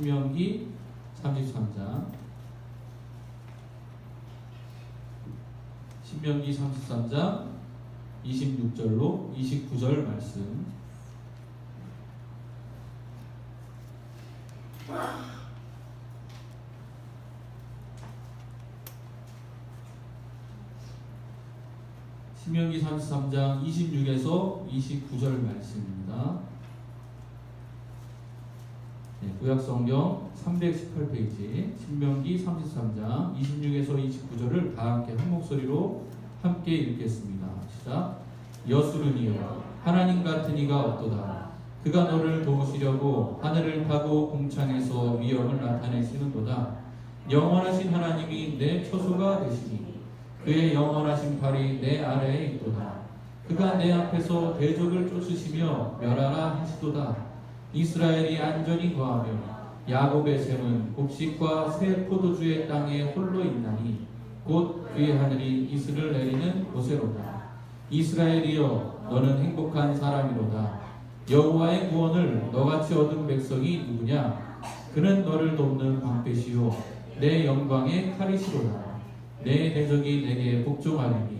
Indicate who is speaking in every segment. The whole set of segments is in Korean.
Speaker 1: 신명기 33장. 신명기 33장 26절로 29절 말씀. 신명기 33장 26에서 29절 말씀입니다. 구약성경 318페이지 신명기 33장 26에서 29절을 다 함께 한 목소리로 함께 읽겠습니다. 시작. 여수르니여 하나님 같은 이가 없도다. 그가 너를 도우시려고 하늘을 타고 공창에서 위엄을 나타내시는도다. 영원하신 하나님이 내 처소가 되시니 그의 영원하신 팔이 내 아래에 있도다. 그가 내 앞에서 대적을 쫓으시며 멸하라 하시도다. 이스라엘이 안전히 거하며 야곱의 샘은 곡식과 새 포도주의 땅에 홀로 있나니 곧 그의 하늘이 이슬을 내리는 곳에로다. 이스라엘이여 너는 행복한 사람이로다. 여호와의 구원을 너같이 얻은 백성이 누구냐? 그는 너를 돕는 방패시요 내 영광의 칼이시로다. 내 대적이 내게 복종하리니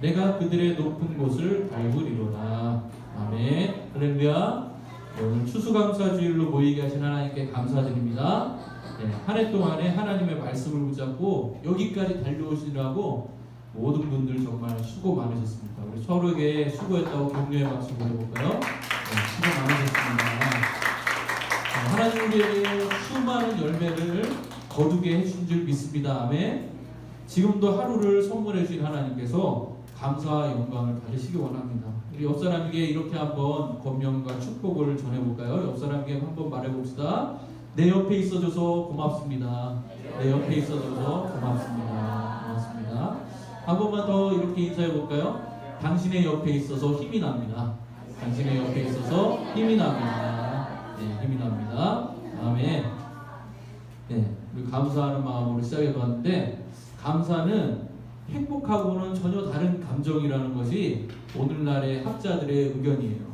Speaker 1: 내가 그들의 높은 곳을 밟으리로다. 아멘. 할렐루야. 오늘 추수감사주일로 모이게 하신 하나님께 감사드립니다. 한 해 동안에 하나님의 말씀을 붙잡고 여기까지 달려오시느라고 모든 분들 정말 수고 많으셨습니다. 우리 서로에게 수고했다고 격려의 박수 보내볼까요? 수고 많으셨습니다. 하나님 우리에게 수많은 열매를 거두게 해준 줄 믿습니다. 아멘. 지금도 하루를 선물해 주신 하나님께서 감사와 영광을 받으시기 원합니다. 우리 옆 사람에게 이렇게 한번 권면과 축복을 전해볼까요? 옆 사람에게 한번 말해봅시다. 내 옆에 있어줘서 고맙습니다. 내 옆에 있어줘서 고맙습니다. 고맙습니다. 한 번만 더 이렇게 인사해볼까요? 당신의 옆에 있어서 힘이 납니다. 당신의 옆에 있어서 힘이 납니다. 네, 힘이 납니다. 아멘. 네, 우리 감사하는 마음으로 시작해봤는데 감사는 행복하고는 전혀 다른 감정이라는 것이 오늘날의 학자들의 의견이에요.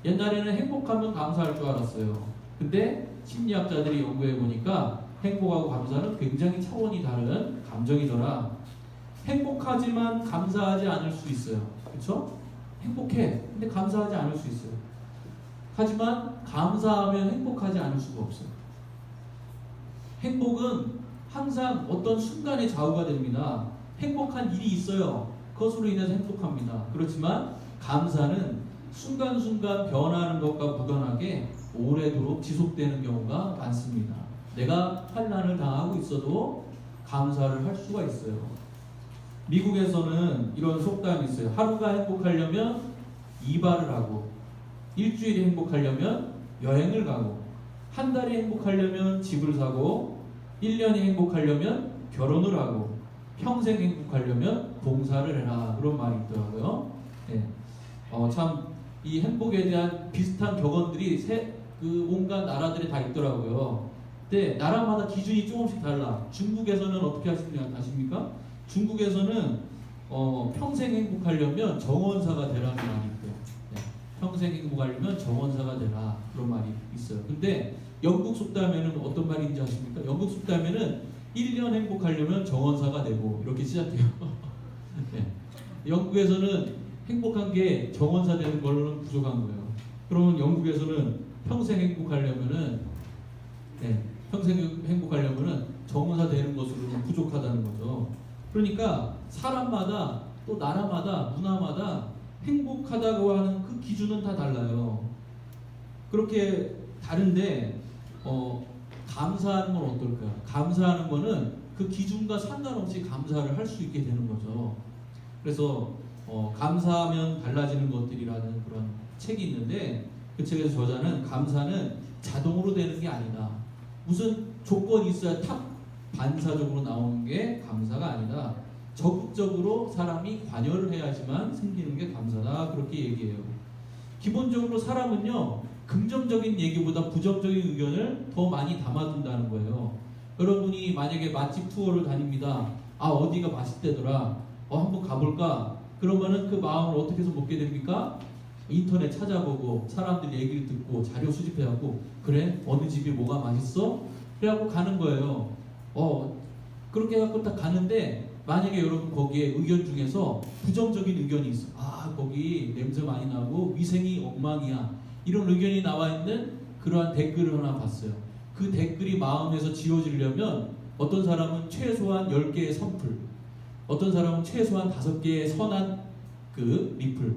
Speaker 1: 옛날에는 행복하면 감사할 줄 알았어요. 근데 심리학자들이 연구해보니까 행복하고 감사는 굉장히 차원이 다른 감정이더라. 행복하지만 감사하지 않을 수 있어요. 그렇죠? 행복해. 근데 감사하지 않을 수 있어요. 하지만 감사하면 행복하지 않을 수가 없어요. 행복은 항상 어떤 순간에 좌우가 됩니다. 행복한 일이 있어요. 그것으로 인해서 행복합니다. 그렇지만 감사는 순간순간 변하는 것과 무관하게 오래도록 지속되는 경우가 많습니다. 내가 환난을 당하고 있어도 감사를 할 수가 있어요. 미국에서는 이런 속담이 있어요. 하루가 행복하려면 이발을 하고, 일주일이 행복하려면 여행을 가고, 한 달이 행복하려면 집을 사고, 1년이 행복하려면 결혼을 하고, 평생 행복하려면 봉사를 해라. 그런 말이 있더라고요. 네. 참 이 행복에 대한 비슷한 격언들이 온갖 나라들에 다 있더라고요. 근데 나라마다 기준이 조금씩 달라. 중국에서는 어떻게 아십니까? 중국에서는 평생 행복하려면 정원사가 되라는 말이 있대요. 네. 평생 행복하려면 정원사가 되라. 그런 말이 있어요. 근데 영국 속담에는 어떤 말인지 아십니까? 영국 속담에는 1년 행복하려면 정원사가 되고 이렇게 시작해요. 네. 영국에서는 행복한 게 정원사 되는 걸로는 부족한 거예요. 그러면 영국에서는 평생 행복하려면은 정원사 되는 것으로는 부족하다는 거죠. 그러니까 사람마다 또 나라마다 문화마다 행복하다고 하는 그 기준은 다 달라요. 그렇게 다른데 감사하는 건 어떨까요? 감사하는 거는 그 기준과 상관없이 감사를 할 수 있게 되는 거죠. 그래서 감사하면 달라지는 것들이라는 그런 책이 있는데 그 책에서 저자는 감사는 자동으로 되는 게 아니다. 무슨 조건이 있어야 탁 반사적으로 나오는 게 감사가 아니다. 적극적으로 사람이 관여를 해야지만 생기는 게 감사다. 그렇게 얘기해요. 기본적으로 사람은요 긍정적인 얘기보다 부정적인 의견을 더 많이 담아둔다는 거예요. 여러분이 만약에 맛집 투어를 다닙니다. 어디가 맛있대더라. 한번 가볼까? 그러면은 그 마음을 어떻게 해서 먹게 됩니까? 인터넷 찾아보고 사람들 얘기를 듣고 자료 수집해갖고 그래 어느 집이 뭐가 맛있어? 그래갖고 가는 거예요. 그렇게 해갖고 딱 가는데 만약에 여러분 거기에 의견 중에서 부정적인 의견이 있어. 거기 냄새 많이 나고 위생이 엉망이야. 이런 의견이 나와 있는 그러한 댓글을 하나 봤어요. 그 댓글이 마음에서 지워지려면 어떤 사람은 최소한 10개의 선풀, 어떤 사람은 최소한 5개의 선한 그 리플,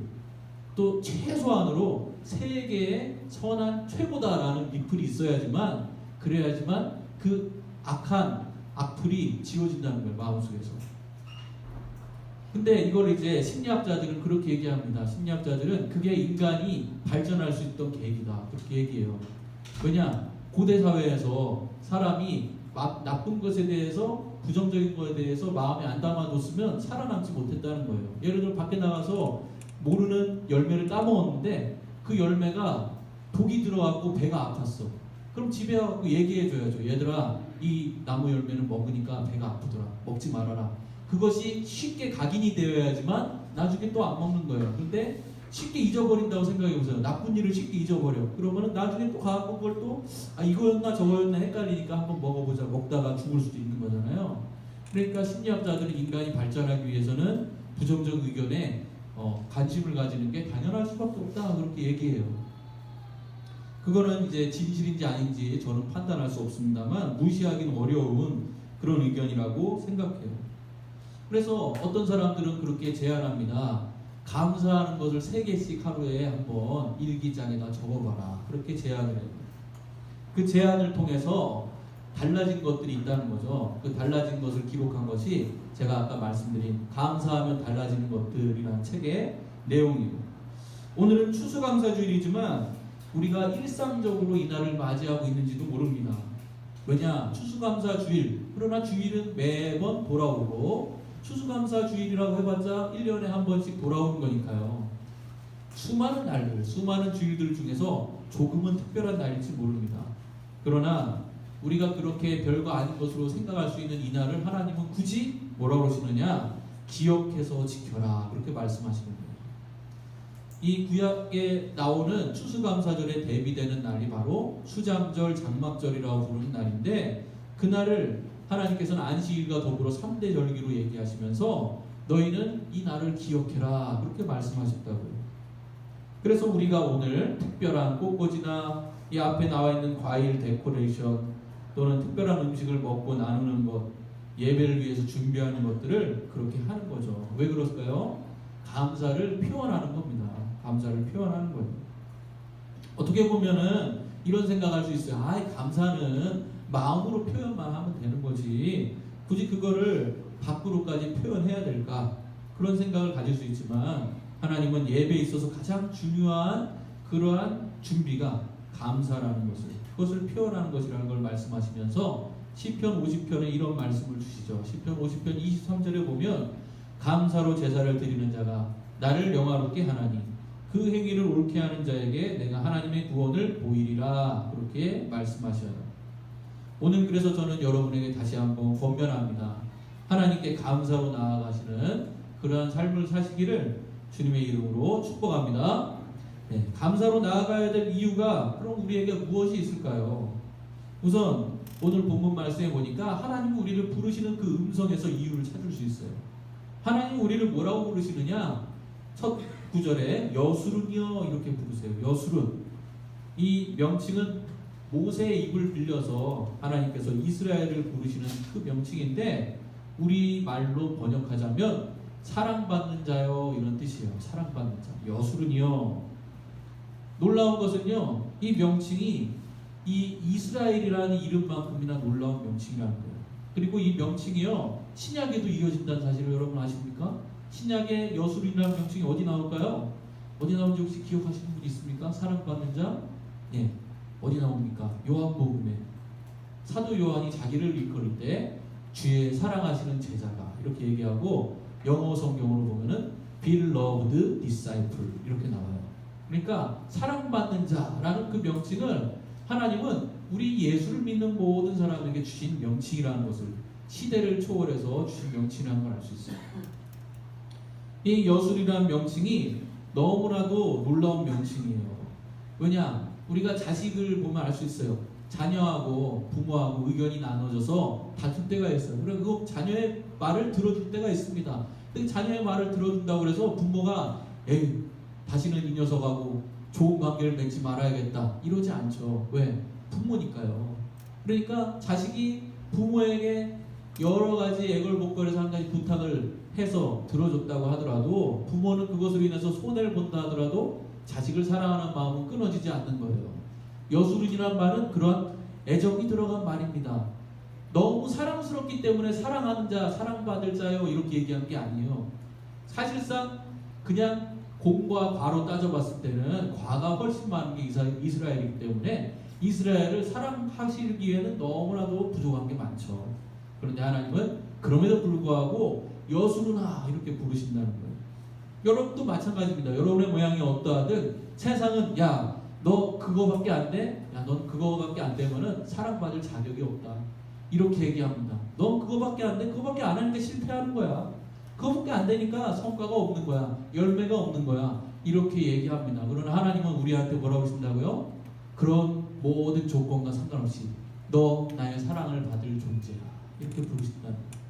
Speaker 1: 또 최소한으로 3개의 선한 최고다라는 리플이 있어야지만 그래야지만 그 악한 악플이 지워진다는 거예요, 마음속에서. 근데 이걸 이제 심리학자들은 그렇게 얘기합니다. 심리학자들은 그게 인간이 발전할 수 있던 계기다, 그렇게 얘기해요. 왜냐? 고대 사회에서 사람이 나쁜 것에 대해서, 부정적인 것에 대해서 마음에 안 담아뒀으면 살아남지 못했다는 거예요. 예를 들어 밖에 나가서 모르는 열매를 따먹었는데 그 열매가 독이 들어갖고 배가 아팠어. 그럼 집에 와서 얘기해줘야죠. 얘들아, 이 나무 열매는 먹으니까 배가 아프더라. 먹지 말아라. 그것이 쉽게 각인이 되어야지만 나중에 또 안 먹는 거예요. 근데 쉽게 잊어버린다고 생각해보세요. 나쁜 일을 쉽게 잊어버려. 그러면은 나중에 또 가고 그걸 또 이거였나 저거였나 헷갈리니까 한번 먹어보자. 먹다가 죽을 수도 있는 거잖아요. 그러니까 심리학자들은 인간이 발전하기 위해서는 부정적 의견에 관심을 가지는 게 당연할 수밖에 없다, 그렇게 얘기해요. 그거는 이제 진실인지 아닌지 저는 판단할 수 없습니다만 무시하기는 어려운 그런 의견이라고 생각해요. 그래서 어떤 사람들은 그렇게 제안합니다. 감사하는 것을 3개씩 하루에 한번 일기장에다 적어봐라, 그렇게 제안을 해요. 그 제안을 통해서 달라진 것들이 있다는 거죠. 그 달라진 것을 기록한 것이 제가 아까 말씀드린 감사하면 달라지는 것들이라는 책의 내용이고, 오늘은 추수감사주일이지만 우리가 일상적으로 이날을 맞이하고 있는지도 모릅니다. 왜냐? 추수감사주일, 그러나 주일은 매번 돌아오고 추수감사주일이라고 해봤자 1년에 한 번씩 돌아오는 거니까요. 수많은 날들, 수많은 주일들 중에서 조금은 특별한 날일지 모릅니다. 그러나 우리가 그렇게 별거 아닌 것으로 생각할 수 있는 이 날을 하나님은 굳이 뭐라고 그러시느냐? 기억해서 지켜라, 그렇게 말씀하시는 거예요. 이 구약에 나오는 추수감사절에 대비되는 날이 바로 수장절, 장막절이라고 부르는 날인데, 그날을 하나님께서는 안식일과 더불어 3대 절기로 얘기하시면서 너희는 이 날을 기억해라, 그렇게 말씀하셨다고요. 그래서 우리가 오늘 특별한 꽃꽂이나 이 앞에 나와 있는 과일 데코레이션 또는 특별한 음식을 먹고 나누는 것, 예배를 위해서 준비하는 것들을 그렇게 하는 거죠. 왜 그럴까요? 감사를 표현하는 겁니다. 감사를 표현하는 거예요. 어떻게 보면은 이런 생각할 수 있어요. 감사는 마음으로 표현만 하면 되는 거지 굳이 그거를 밖으로까지 표현해야 될까, 그런 생각을 가질 수 있지만 하나님은 예배에 있어서 가장 중요한 그러한 준비가 감사라는 것을, 그것을 표현하는 것이라는 걸 말씀하시면서 시편 50편에 이런 말씀을 주시죠. 시편 50편 23절에 보면 감사로 제사를 드리는 자가 나를 영화롭게 하나니 그 행위를 옳게 하는 자에게 내가 하나님의 구원을 보이리라, 그렇게 말씀하셔요. 오늘 그래서 저는 여러분에게 다시 한번 권면합니다. 하나님께 감사로 나아가시는 그러한 삶을 사시기를 주님의 이름으로 축복합니다. 감사로 나아가야 될 이유가 그럼 우리에게 무엇이 있을까요? 우선 오늘 본문 말씀에 보니까 하나님은 우리를 부르시는 그 음성에서 이유를 찾을 수 있어요. 하나님은 우리를 뭐라고 부르시느냐? 첫 구절에 여수른이여 이렇게 부르세요. 여수른. 이 명칭은 모세의 입을 빌려서 하나님께서 이스라엘을 부르시는 그 명칭인데 우리 말로 번역하자면 사랑받는 자요, 이런 뜻이에요. 사랑받는 자. 여수른이여. 놀라운 것은요, 이 명칭이 이 이스라엘이라는 이름만큼이나 놀라운 명칭이라는 거예요. 그리고 이 명칭이요, 신약에도 이어진다는 사실을 여러분 아십니까? 신약의 여수른이라는 명칭이 어디 나올까요? 어디 나오는지 혹시 기억하시는 분 있습니까? 사랑받는 자? 어디 나옵니까? 요한복음에 사도 요한이 자기를 일컬을 때 주의 사랑하시는 제자가 이렇게 얘기하고, 영어 성경으로 보면은 beloved disciple 이렇게 나와요. 그러니까 사랑받는 자라는 그 명칭을 하나님은 우리 예수를 믿는 모든 사람에게 주신 명칭이라는 것을, 시대를 초월해서 주신 명칭이라는 걸 알 수 있어요. 이 여술이라는 명칭이 너무나도 놀라운 명칭이에요. 왜냐? 우리가 자식을 보면 알 수 있어요. 자녀하고 부모하고 의견이 나눠져서 다툴 때가 있어요. 그리고 그 자녀의 말을 들어줄 때가 있습니다. 근데 자녀의 말을 들어준다고 해서 부모가 에이 다시는 이 녀석하고 좋은 관계를 맺지 말아야겠다 이러지 않죠. 왜? 부모니까요. 그러니까 자식이 부모에게 여러 가지 애걸복걸해서 한 가지 부탁을 해서 들어줬다고 하더라도 부모는 그것으로 인해서 손해를 본다 하더라도 자식을 사랑하는 마음은 끊어지지 않는 거예요. 여수른이란 말은 그러한 애정이 들어간 말입니다. 너무 사랑스럽기 때문에 사랑하는 자, 사랑받을 자요 이렇게 얘기한 게 아니에요. 사실상 그냥 공과 과로 따져봤을 때는 과가 훨씬 많은 게 이스라엘이기 때문에 이스라엘을 사랑하시기 위해는 너무나도 부족한 게 많죠. 그런데 하나님은 그럼에도 불구하고 여수르나 이렇게 부르신다는 거예요. 여러분도 마찬가지입니다. 여러분의 모양이 어떠하든 세상은 야 너 그거밖에 안 돼? 야 넌 그거밖에 안 되면은 사랑받을 자격이 없다. 이렇게 얘기합니다. 넌 그거밖에 안 돼? 그거밖에 안 하니까 실패하는 거야. 그거밖에 안 되니까 성과가 없는 거야. 열매가 없는 거야. 이렇게 얘기합니다. 그러나 하나님은 우리한테 뭐라고 하신다고요? 그런 모든 조건과 상관없이 너 나의 사랑을 받을 존재야. 이렇게 부르신다는 거예요.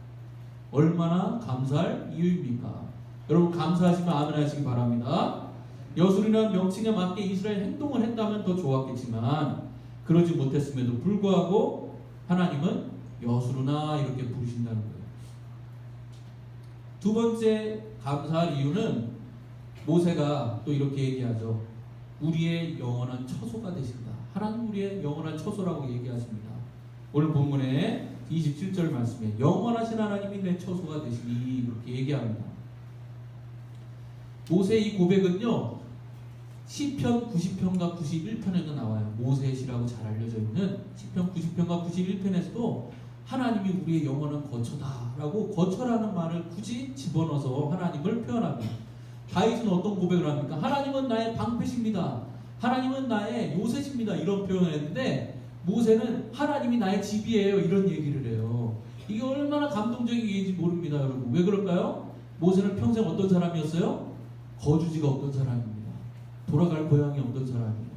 Speaker 1: 얼마나 감사할 이유입니까? 여러분 감사하시면 아멘 하시기 바랍니다. 여수르라는 명칭에 맞게 이스라엘 행동을 했다면 더 좋았겠지만 그러지 못했음에도 불구하고 하나님은 여수르나 이렇게 부르신다는 거예요. 두 번째 감사할 이유는 모세가 또 이렇게 얘기하죠. 우리의 영원한 처소가 되신다. 하나님 우리의 영원한 처소라고 얘기하십니다. 오늘 본문에 27절 말씀에 영원하신 하나님이 내 처소가 되시니 이렇게 얘기합니다. 모세의 이 고백은요 시편 90편과 91편에도 나와요. 모세의 시라고 잘 알려져 있는 시편 90편과 91편에서도 하나님이 우리의 영원한 거처다라고 거처라는 말을 굳이 집어넣어서 하나님을 표현합니다. 다윗은 어떤 고백을 합니까? 하나님은 나의 방패십니다. 하나님은 나의 요새십니다. 이런 표현을 했는데 모세는 하나님이 나의 집이에요. 이런 얘기를 해요. 이게 얼마나 감동적인 얘기인지 모릅니다. 여러분. 왜 그럴까요? 모세는 평생 어떤 사람이었어요? 거주지가 없던 사람입니다. 돌아갈 고향이 없던 사람이에요.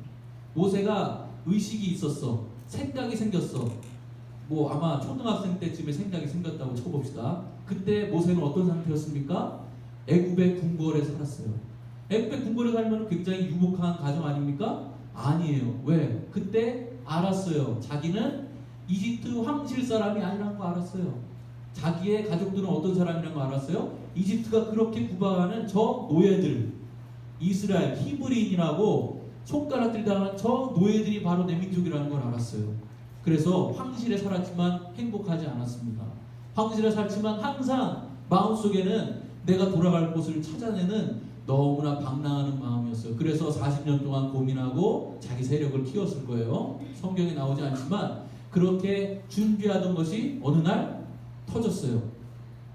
Speaker 1: 모세가 의식이 있었어. 생각이 생겼어. 뭐 아마 초등학생 때쯤에 생각이 생겼다고 쳐봅시다. 그때 모세는 어떤 상태였습니까? 애굽의 궁궐에 살았어요. 애굽의 궁궐에 살면 굉장히 유복한 가정 아닙니까? 아니에요. 왜? 그때 알았어요. 자기는 이집트 황실 사람이 아니라는 거 알았어요. 자기의 가족들은 어떤 사람이라는 거 알았어요? 이집트가 그렇게 구박하는 저 노예들, 이스라엘 히브리인이라고 손가락질 당한 저 노예들이 바로 내 민족이라는 걸 알았어요. 그래서 황실에 살았지만 행복하지 않았습니다. 황실에 살지만 항상 마음속에는 내가 돌아갈 곳을 찾아내는 너무나 방랑하는 마음이었어요. 그래서 40년 동안 고민하고 자기 세력을 키웠을 거예요. 성경에 나오지 않지만 그렇게 준비하던 것이 어느 날 터졌어요.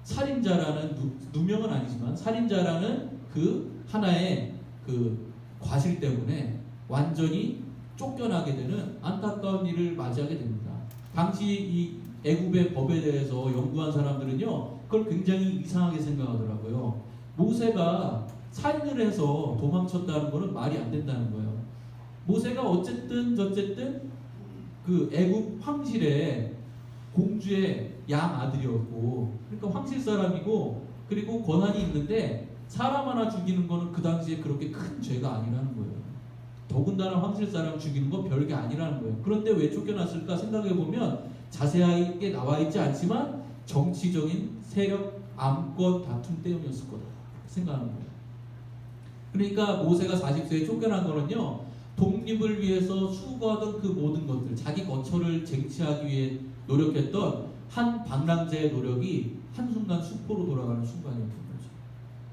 Speaker 1: 살인자라는 누명은 아니지만 살인자라는 그 하나의 그 과실 때문에 완전히 쫓겨나게 되는 안타까운 일을 맞이하게 됩니다. 당시 이 애굽의 법에 대해서 연구한 사람들은요 그걸 굉장히 이상하게 생각하더라고요. 모세가 살인을 해서 도망쳤다는 것은 말이 안 된다는 거예요. 모세가 어쨌든 저쨌든 그 애굽 황실의 공주의 양 아들이었고 그러니까 황실 사람이고 그리고 권한이 있는데 사람 하나 죽이는 거는 그 당시에 그렇게 큰 죄가 아니라는 거예요. 더군다나 황실 사람 죽이는 건 별게 아니라는 거예요. 그런데 왜 쫓겨났을까 생각해보면 자세하게 나와 있지 않지만 정치적인 세력 암권 다툼 때문이었을 거다 생각하는 거예요. 그러니까 모세가 40세에 쫓겨난 거는요 독립을 위해서 수고하던 그 모든 것들 자기 거처를 쟁취하기 위해 노력했던 한 방랑자의 노력이 한순간 수포로 돌아가는 순간이었던 거죠.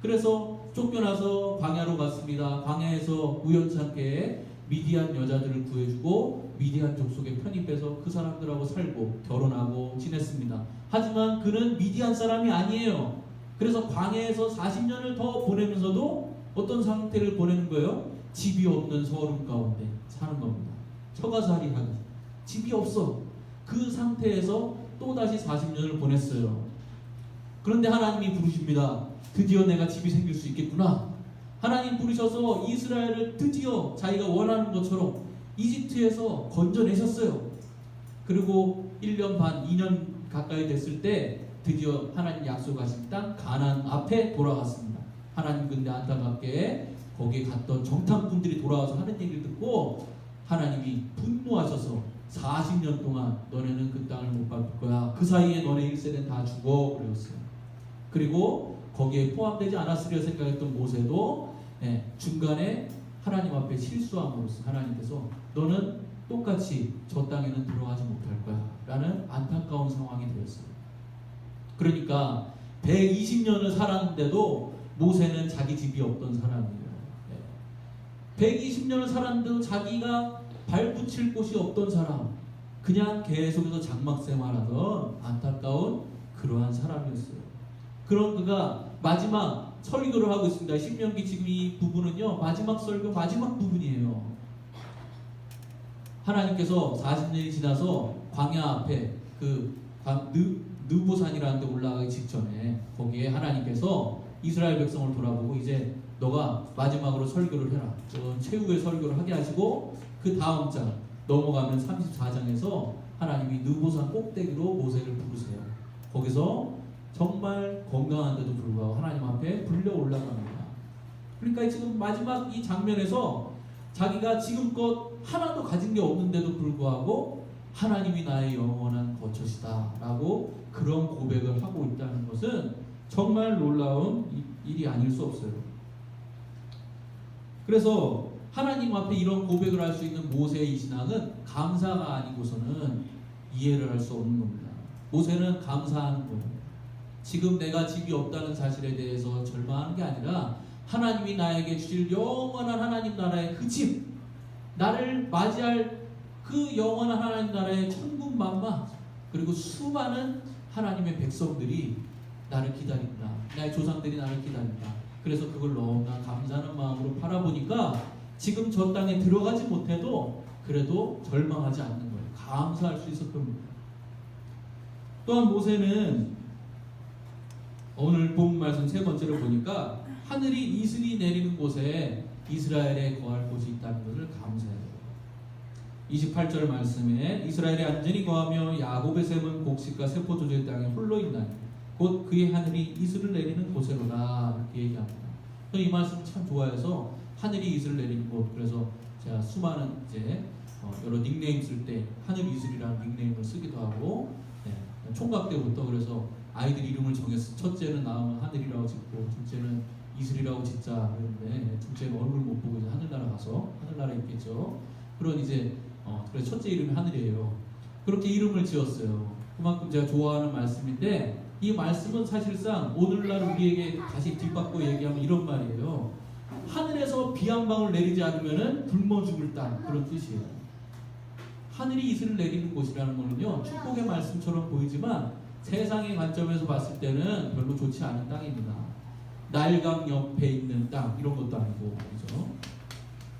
Speaker 1: 그래서 쫓겨나서 광야로 갔습니다. 광야에서 우연찮게 미디안 여자들을 구해주고 미디안 족속에 편입해서 그 사람들하고 살고 결혼하고 지냈습니다. 하지만 그는 미디안 사람이 아니에요. 그래서 광야에서 40년을 더 보내면서도 어떤 상태를 보내는 거예요? 집이 없는 서름 가운데 사는 겁니다. 처가살이 하기. 집이 없어. 그 상태에서 또다시 40년을 보냈어요. 그런데 하나님이 부르십니다. 드디어 내가 집이 생길 수 있겠구나. 하나님 부르셔서 이스라엘을 드디어 자기가 원하는 것처럼 이집트에서 건져내셨어요. 그리고 1년 반, 2년 가까이 됐을 때 드디어 하나님 약속하신 땅 가나안 앞에 돌아갔습니다. 하나님 근데 안타깝게 거기에 갔던 정탐꾼들이 돌아와서 하는 얘기를 듣고 하나님이 분노하셔서 40년 동안 너네는 그 땅을 못 밟을 거야. 그 사이에 너네 1세대는 다 죽어 그랬어요. 그리고 거기에 포함되지 않았으려 생각했던 모세도 중간에 하나님 앞에 실수함으로써 하나님께서 너는 똑같이 저 땅에는 들어가지 못할 거야 라는 안타까운 상황이 되었어요. 그러니까 120년을 살았는데도 모세는 자기 집이 없던 사람이에요. 120년을 살았는데도 자기가 발붙일 곳이 없던 사람, 그냥 계속해서 장막 생활하던 안타까운 그러한 사람이었어요. 그런 그가 마지막 설교를 하고 있습니다. 신명기 지금 이 부분은요, 마지막 설교 마지막 부분이에요. 하나님께서 40년이 지나서 광야 앞에 그 느보산이라는 데 올라가기 직전에 거기에 하나님께서 이스라엘 백성을 돌아보고 이제 너가 마지막으로 설교를 해라. 최후의 설교를 하게 하시고 그 다음 장 넘어가면 34장에서 하나님이 느보산 꼭대기로 모세를 부르세요. 거기서 정말 건강한데도 불구하고 하나님 앞에 불려 올라갑니다. 그러니까 지금 마지막 이 장면에서 자기가 지금껏 하나도 가진 게 없는데도 불구하고 하나님이 나의 영원한 거처시다 라고 그런 고백을 하고 있다는 것은 정말 놀라운 일이 아닐 수 없어요. 그래서 하나님 앞에 이런 고백을 할 수 있는 모세의 이 신앙은 감사가 아니고서는 이해를 할 수 없는 겁니다. 모세는 감사하는 거예요. 지금 내가 집이 없다는 사실에 대해서 절망하는 게 아니라 하나님이 나에게 주실 영원한 하나님 나라의 그 집, 나를 맞이할 그 영원한 하나님 나라의 천군만마, 그리고 수많은 하나님의 백성들이 나를 기다린다. 나의 조상들이 나를 기다린다. 그래서 그걸 너무나 감사하는 마음으로 바라보니까 지금 저 땅에 들어가지 못해도 그래도 절망하지 않는 거예요. 감사할 수 있었던 겁니다. 또한 모세는 오늘 본 말씀 세 번째로 보니까 하늘이 이슬이 내리는 곳에 이스라엘에 거할 곳이 있다는 것을 감사해요. 28절 말씀에 이스라엘이 안전히 거하며 야곱의 샘은 곡식과 세포조제의 땅에 홀로 있나니 곧 그의 하늘이 이슬을 내리는 곳에로다 이렇게 얘기합니다. 저는 이 말씀 참 좋아해서 하늘이 이슬을 내리는 곳, 그래서 제가 수많은 이제 여러 닉네임 쓸 때 하늘 이슬이라는 닉네임을 쓰기도 하고 총각 때부터 그래서 아이들 이름을 정해서 첫째는 나오면 하늘이라고 짓고 둘째는 이슬이라고 짓자 그랬는데 둘째는 얼굴 못 보고 이제 하늘나라 가서 하늘나라 있겠죠. 그런 이제 그래서 첫째 이름이 하늘이에요. 그렇게 이름을 지었어요. 그만큼 제가 좋아하는 말씀인데 이 말씀은 사실상 오늘날 우리에게 다시 뒷받고 얘기하면 이런 말이에요. 하늘에서 비 한 방울 내리지 않으면 굶어 죽을 땅, 그런 뜻이에요. 하늘이 이슬을 내리는 곳이라는 거는요, 축복의 말씀처럼 보이지만 세상의 관점에서 봤을 때는 별로 좋지 않은 땅입니다. 나일강 옆에 있는 땅 이런 것도 아니고 그렇죠?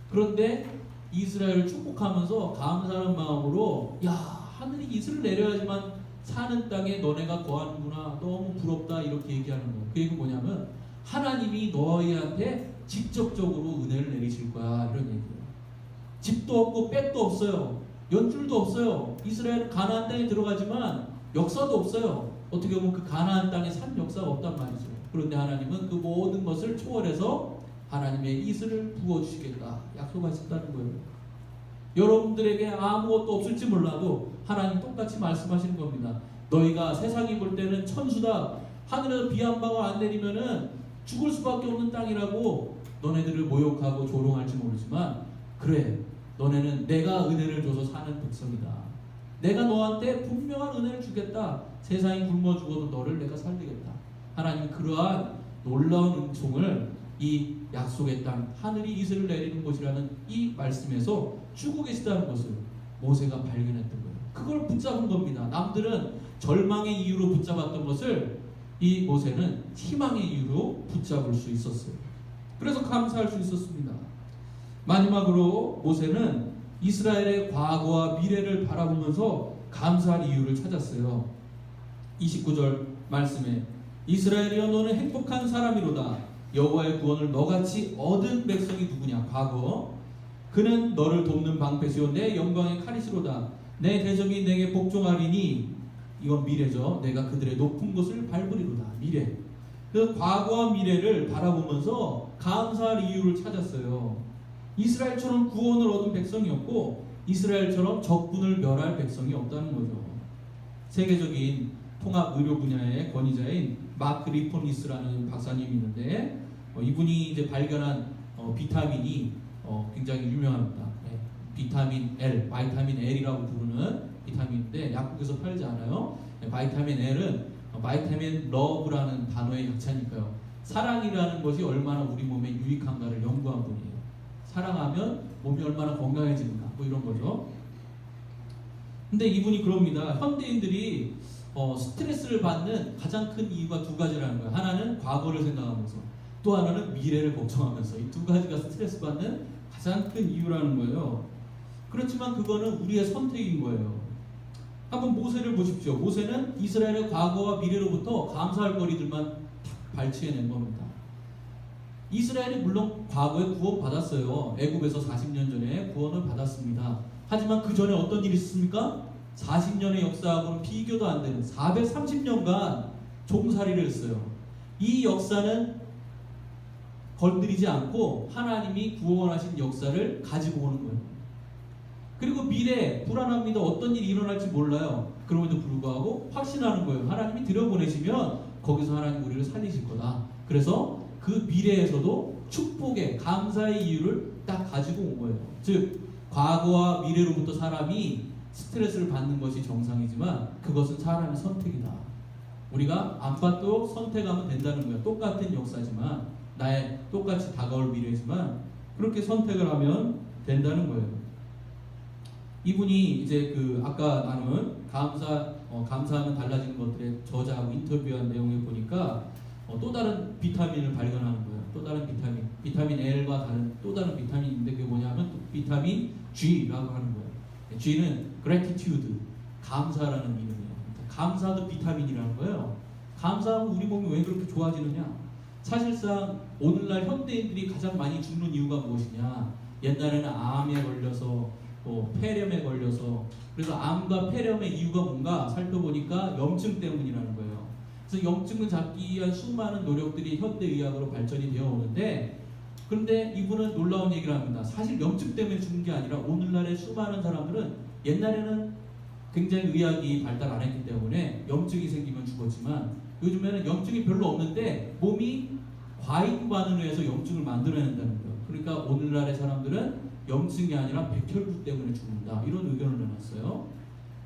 Speaker 1: 그런데 이스라엘을 축복하면서 감사하는 마음으로 야, 하늘이 이슬을 내려야지만 사는 땅에 너네가 거하는구나, 너무 부럽다 이렇게 얘기하는 거예요. 그 얘기는 뭐냐면 하나님이 너희한테 직접적으로 은혜를 내리실 거야 이런 얘기예요. 집도 없고 백도 없어요. 연줄도 없어요. 이스라엘은 가나안 땅에 들어가지만 역사도 없어요. 어떻게 보면 그 가나안 땅에 산 역사가 없단 말이죠. 그런데 하나님은 그 모든 것을 초월해서 하나님의 이슬을 부어주시겠다 약속하셨다는 거예요. 여러분들에게 아무것도 없을지 몰라도 하나님 똑같이 말씀하시는 겁니다. 너희가 세상이 볼 때는 천수다, 하늘에서 비 한 방울 안 내리면은 죽을 수밖에 없는 땅이라고 너네들을 모욕하고 조롱할지 모르지만 그래, 너네는 내가 은혜를 줘서 사는 백성이다. 내가 너한테 분명한 은혜를 주겠다. 세상이 굶어 죽어도 너를 내가 살리겠다. 하나님 그러한 놀라운 은총을 이 약속의 땅, 하늘이 이슬을 내리는 곳이라는 이 말씀에서 주고 계시다는 것을 모세가 발견했던 거예요. 그걸 붙잡은 겁니다. 남들은 절망의 이유로 붙잡았던 것을 이 모세는 희망의 이유로 붙잡을 수 있었어요. 그래서 감사할 수 있었습니다. 마지막으로 모세는 이스라엘의 과거와 미래를 바라보면서 감사할 이유를 찾았어요. 29절 말씀에 이스라엘이여 너는 행복한 사람이로다. 여호와의 구원을 너같이 얻은 백성이 누구냐? 과거. 그는 너를 돕는 방패시오 내 영광의 카리스로다. 내 대적이 내게 복종하리니, 이건 미래죠. 내가 그들의 높은 곳을 밟으리로다. 미래. 그 과거와 미래를 바라보면서 감사할 이유를 찾았어요. 이스라엘처럼 구원을 얻은 백성이 없고 이스라엘처럼 적군을 멸할 백성이 없다는 거죠. 세계적인 통합 의료 분야의 권위자인 마크 리포니스라는 박사님이 있는데 이분이 이제 발견한 비타민이 굉장히 유명합니다. 네. 비타민 L, 바이타민 L이라고 부르는 비타민인데 약국에서 팔지 않아요. 네, 바이타민 L은 바이타민 러브라는 단어의 약자니까요. 사랑이라는 것이 얼마나 우리 몸에 유익한가를 연구한 분이에요. 사랑하면 몸이 얼마나 건강해지는가, 뭐 이런 거죠. 근데 이분이 그럽니다. 현대인들이 스트레스를 받는 가장 큰 이유가 두 가지라는 거예요. 하나는 과거를 생각하면서, 또 하나는 미래를 걱정하면서. 이 두 가지가 스트레스 받는 가장 큰 이유라는 거예요. 그렇지만 그거는 우리의 선택인 거예요. 한번 모세를 보십시오. 모세는 이스라엘의 과거와 미래로부터 감사할 거리들만 발췌해낸 겁니다. 이스라엘이 물론 과거에 구원받았어요. 애굽에서 40년 전에 구원을 받았습니다. 하지만 그 전에 어떤 일이 있습니까? 40년의 역사하고는 비교도 안 되는 430년간 종살이를 했어요. 이 역사는 건드리지 않고 하나님이 구원하신 역사를 가지고 오는 거예요. 그리고 미래 불안합니다. 어떤 일이 일어날지 몰라요. 그럼에도 불구하고 확신하는 거예요. 하나님이 들여보내시면 거기서 하나님 우리를 살리실 거다. 그래서 그 미래에서도 축복의 감사의 이유를 딱 가지고 온 거예요. 즉 과거와 미래로부터 사람이 스트레스를 받는 것이 정상이지만 그것은 사람의 선택이다. 우리가 안 받도록 선택하면 된다는 거예요. 똑같은 역사지만, 나의 똑같이 다가올 미래지만 그렇게 선택을 하면 된다는 거예요. 이분이 이제 그 아까 나눈 감사하면 달라지는 것들의 저자하고 인터뷰한 내용을 보니까 또 다른 비타민을 발견하는 거예요. 또 다른 비타민 L과 다른 또 다른 비타민인데 그게 뭐냐면 비타민 G라고 하는 거예요. G는 gratitude, 감사라는 이름이에요. 감사도 비타민이라는 거예요. 감사하면 우리 몸이 왜 그렇게 좋아지느냐? 사실상 오늘날 현대인들이 가장 많이 죽는 이유가 무엇이냐? 옛날에는 암에 걸려서 또 폐렴에 걸려서, 그래서 암과 폐렴의 이유가 뭔가 살펴보니까 염증 때문이라는 거예요. 그래서 염증을 잡기 위한 수많은 노력들이 현대의학으로 발전이 되어 오는데, 그런데 이분은 놀라운 얘기를 합니다. 사실 염증 때문에 죽는 게 아니라 오늘날의 수많은 사람들은 옛날에는 굉장히 의학이 발달 안 했기 때문에 염증이 생기면 죽었지만 요즘에는 염증이 별로 없는데 몸이 과잉 반응을 해서 염증을 만들어낸다는 거예요. 그러니까 오늘날의 사람들은 염증이 아니라 백혈구 때문에 죽는다, 이런 의견을 내놨어요.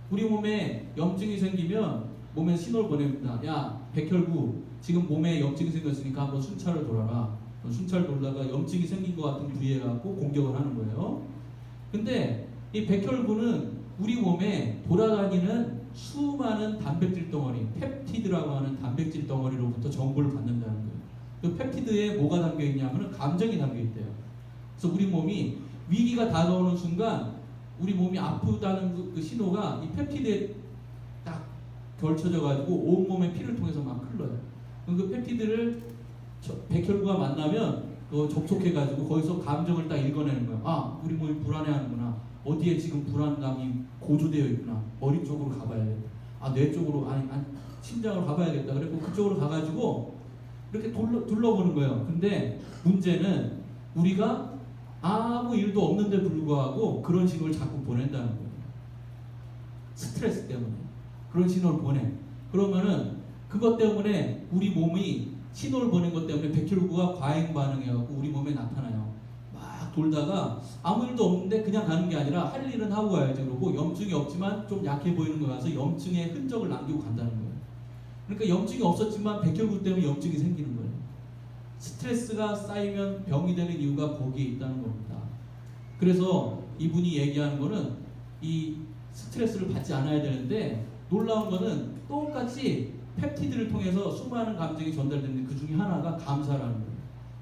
Speaker 1: 우리 몸에 염증이 생기면 몸에 신호를 보냅니다. 야, 백혈구, 지금 몸에 염증이 생겼으니까 한번 순찰을 돌아라. 순찰 돌다가 염증이 생긴 것 같은 부위에 갖고 공격을 하는 거예요. 근데 이 백혈구는 우리 몸에 돌아다니는 수많은 단백질 덩어리, 펩티드라고 하는 단백질 덩어리로부터 정보를 받는다는 거예요. 그 펩티드에 뭐가 담겨 있냐면 감정이 담겨 있대요. 그래서 우리 몸이 위기가 다가오는 순간 우리 몸이 아프다는 그 신호가 이 펩티드에 딱 걸쳐져 가지고 온몸의 피를 통해서 막 흘러요. 그럼 그 펩티드를 백혈구가 만나면 접촉해 가지고 거기서 감정을 딱 읽어내는 거예요. 아, 우리 몸이 불안해하는구나. 어디에 지금 불안감이 고조되어 있구나. 머리 쪽으로 가봐야겠다. 아, 뇌 쪽으로, 아니 심장으로 가봐야겠다. 그리고 그쪽으로 가가지고 이렇게 둘러보는 거예요. 근데 문제는 우리가 아무 일도 없는데 불구하고 그런 신호를 자꾸 보낸다는 거예요. 스트레스 때문에 그런 신호를 보내. 그러면은 그것 때문에 우리 몸이 신호를 보낸 것 때문에 백혈구가 과잉 반응해갖고 우리 몸에 나타나요. 막 돌다가 아무 일도 없는데 그냥 가는 게 아니라 할 일은 하고 가야지. 그러고 염증이 없지만 좀 약해 보이는 거 가서 염증의 흔적을 남기고 간다는 거예요. 그러니까 염증이 없었지만 백혈구 때문에 염증이 생기는 거예요. 스트레스가 쌓이면 병이 되는 이유가 거기에 있다는 겁니다. 그래서 이분이 얘기하는 거는 이 스트레스를 받지 않아야 되는데, 놀라운 거는 똑같이 펩티드를 통해서 수많은 감정이 전달되는데 그 중에 하나가 감사라는 거예요.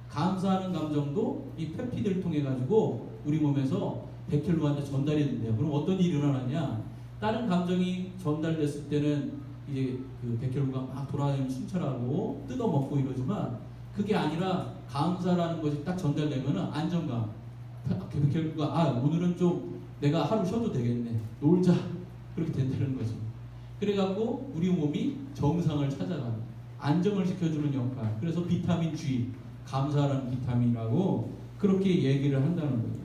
Speaker 1: 감사하는 감정도 이 펩티드를 통해 가지고 우리 몸에서 백혈구한테 전달이 된대요. 그럼 어떤 일이 일어나냐? 다른 감정이 전달됐을 때는 이제 그 백혈구가 막 돌아다니면 순찰하고 뜯어먹고 이러지만, 그게 아니라 감사라는 것이 딱 전달되면은 안정감. 결국가 오늘은 좀 내가 하루 쉬어도 되겠네. 놀자. 그렇게 된다는 거죠. 그래갖고 우리 몸이 정상을 찾아가는 안정을 시켜주는 역할. 그래서 비타민 G, 감사라는 비타민이라고 그렇게 얘기를 한다는 거예요.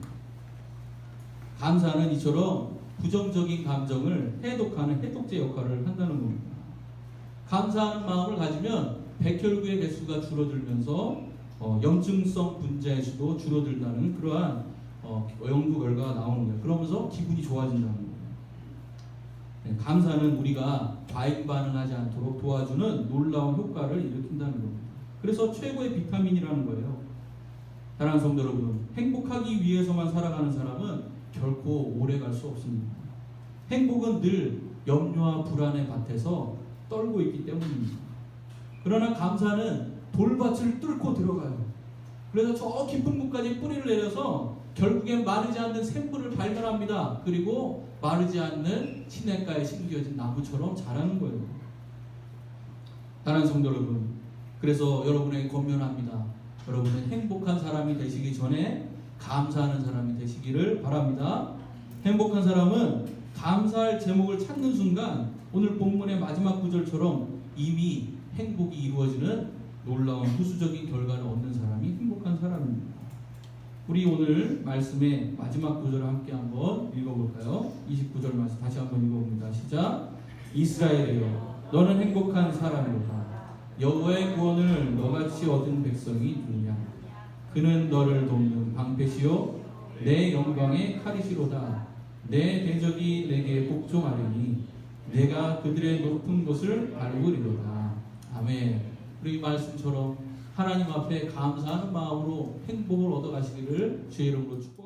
Speaker 1: 감사는 이처럼 부정적인 감정을 해독하는 해독제 역할을 한다는 겁니다. 감사하는 마음을 가지면 백혈구의 개수가 줄어들면서 염증성 분자의 수도 줄어들다는 그러한 연구 결과가 나오는 거예요. 그러면서 기분이 좋아진다는 거예요. 네, 감사는 우리가 과잉 반응하지 않도록 도와주는 놀라운 효과를 일으킨다는 겁니다. 그래서 최고의 비타민이라는 거예요. 사랑하는 성도 여러분, 행복하기 위해서만 살아가는 사람은 결코 오래 갈 수 없습니다. 행복은 늘 염려와 불안의 밭에서 떨고 있기 때문입니다. 그러나 감사는 돌밭을 뚫고 들어가요. 그래서 저 깊은 곳까지 뿌리를 내려서 결국엔 마르지 않는 샘물을 발견합니다. 그리고 마르지 않는 시냇가에 심겨진 나무처럼 자라는 거예요. 사랑하는 성도 여러분, 그래서 여러분에게 권면합니다. 여러분은 행복한 사람이 되시기 전에 감사하는 사람이 되시기를 바랍니다. 행복한 사람은 감사할 제목을 찾는 순간 오늘 본문의 마지막 구절처럼 이미 행복이 이루어지는 놀라운 후수적인 결과를 얻는 사람이 행복한 사람입니다. 우리 오늘 말씀의 마지막 구절을 함께 한번 읽어볼까요? 29절 말씀 다시 한번 읽어봅니다. 시작. 이스라엘이여, 너는 행복한 사람이로다. 여호와의 구원을 너같이 얻은 백성이 누구냐? 그는 너를 돕는 방패시요 내 영광의 칼이시로다. 내 대적이 내게 복종하려니 내가 그들의 높은 곳을 밟으리로다. 아멘. 우리 말씀처럼 하나님 앞에 감사하는 마음으로 행복을 얻어가시기를 주의 이름으로 축복합니다.